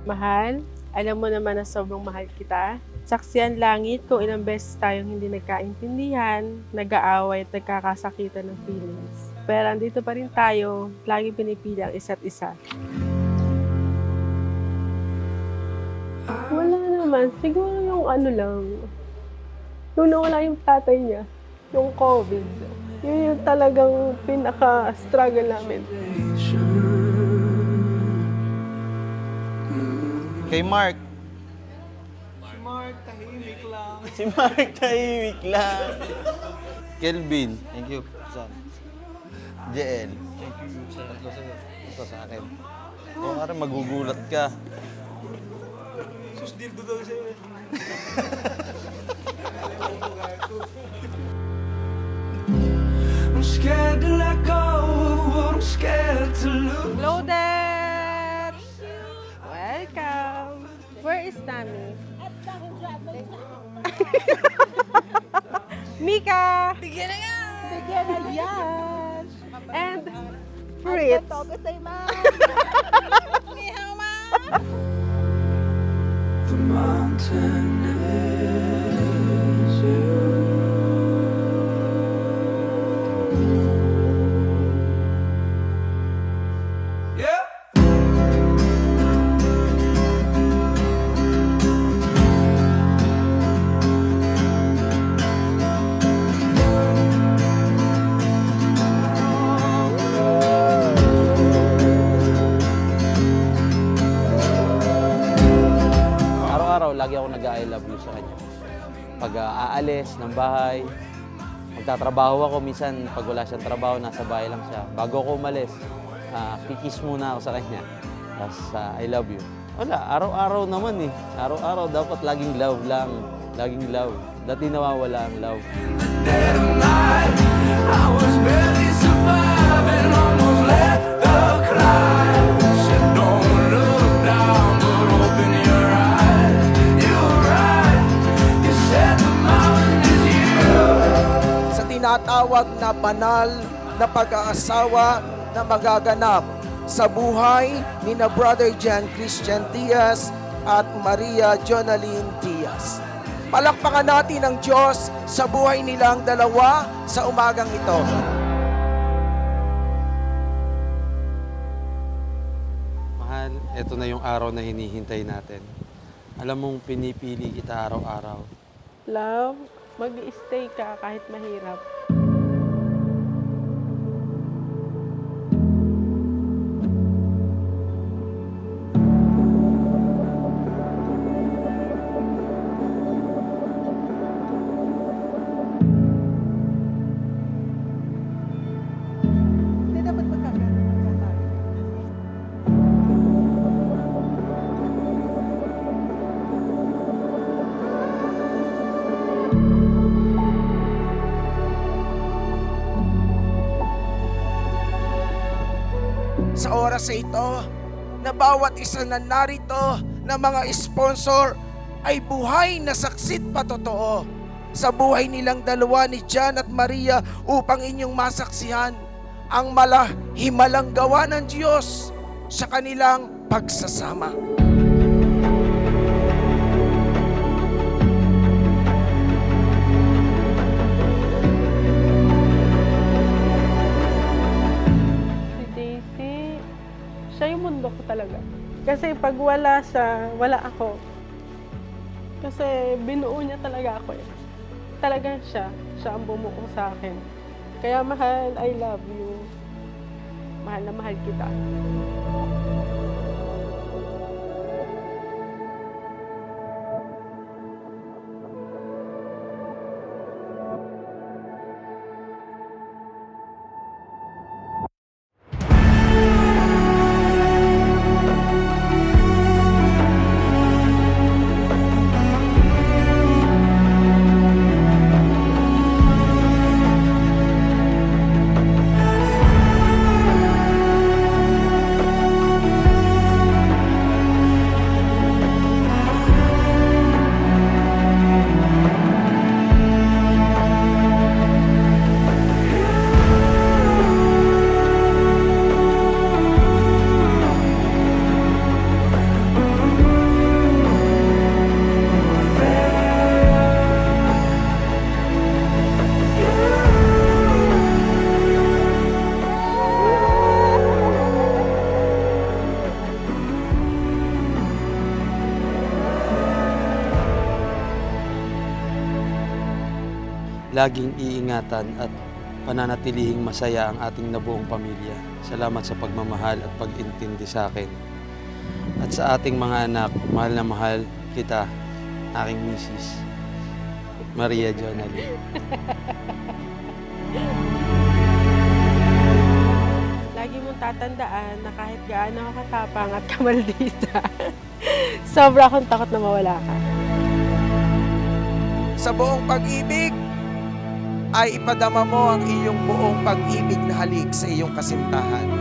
Mahal, alam mo naman na sobrang mahal kita. Saksiyan langit kung ilang beses tayong hindi nagkaintindihan, nag-aaway at nagkakasakitan ng feelings. Pero andito pa rin tayo, lagi pinipili ang isa't isa. Wala naman, siguro yung ano lang, nung nawala yung tatay niya, yung COVID, yun yung talagang pinaka-struggle namin. Kay Mark. Si Mark, tahimik lang. Si Mark, tahimik lang. Kelvin. Thank you, son. JL. Thank you, sir. Ito sa akin. Oo nga rin, magugulat ka. Sus, dildo daw sa'yo eh. I'm scared to let go of what I'm scared to lose. Loaded! Welcome! Where is Tammy? Mika! Bigyan na nga! Bigyan na yan! And Fritz! The mountain is you. Yeah. Araw-araw, lagi ako nag-I love you sa kanya. Pag aalis ng bahay, magtatrabaho ako. Minsan, pag wala siyang trabaho, nasa bahay lang siya. Bago ako umalis, kikis muna ako sa kanya. Tapos, I love you. Wala, araw-araw naman eh. Araw-araw, dapat laging love lang. Laging love. Dati nawawala ang love. Dead of night, I was barely surviving, almost let the cry. Said don't look down, but open your eyes. You're right, you said the mountain is you. Sa tinatawag na banal na pag-aasawa na magaganap sa buhay ni na Brother John Christian Diaz at Maria Jonaline Diaz. Palakpakan natin ang Diyos sa buhay nilang dalawa sa umagang ito. Mahal, ito na yung araw na hinihintay natin. Alam mong pinipili kita araw-araw. Love, mag-stay ka kahit mahirap. Hindi dapat magkakaroon ng tayo. Sa oras na ito, na bawat isa na narito na mga sponsor ay buhay na saksit patotoo sa buhay nilang dalawa ni John at Maria upang inyong masaksihan ang malahimalang gawa ng Diyos sa kanilang pagsasama. Si Daisy, siya yung mundo ko talaga. Kasi pag wala siya, wala ako. Kasi binuo niya talaga ako eh. Talagang siya ang bumuo sa akin. Kaya mahal, I love you. Mahal na mahal kita. laging iingatan at pananatilihing masaya ang ating nabuong pamilya. Salamat sa pagmamahal at pag-intindi sa akin. At sa ating mga anak, mahal na mahal kita, aking misis, Maria Jonalie. Lagi mong tatandaan na kahit gaano ako katapang at kamaldita, sobra akong takot na mawala ka. Sa buong pag-ibig, ay ipadama mo ang iyong buong pag-ibig na halik sa iyong kasintahan.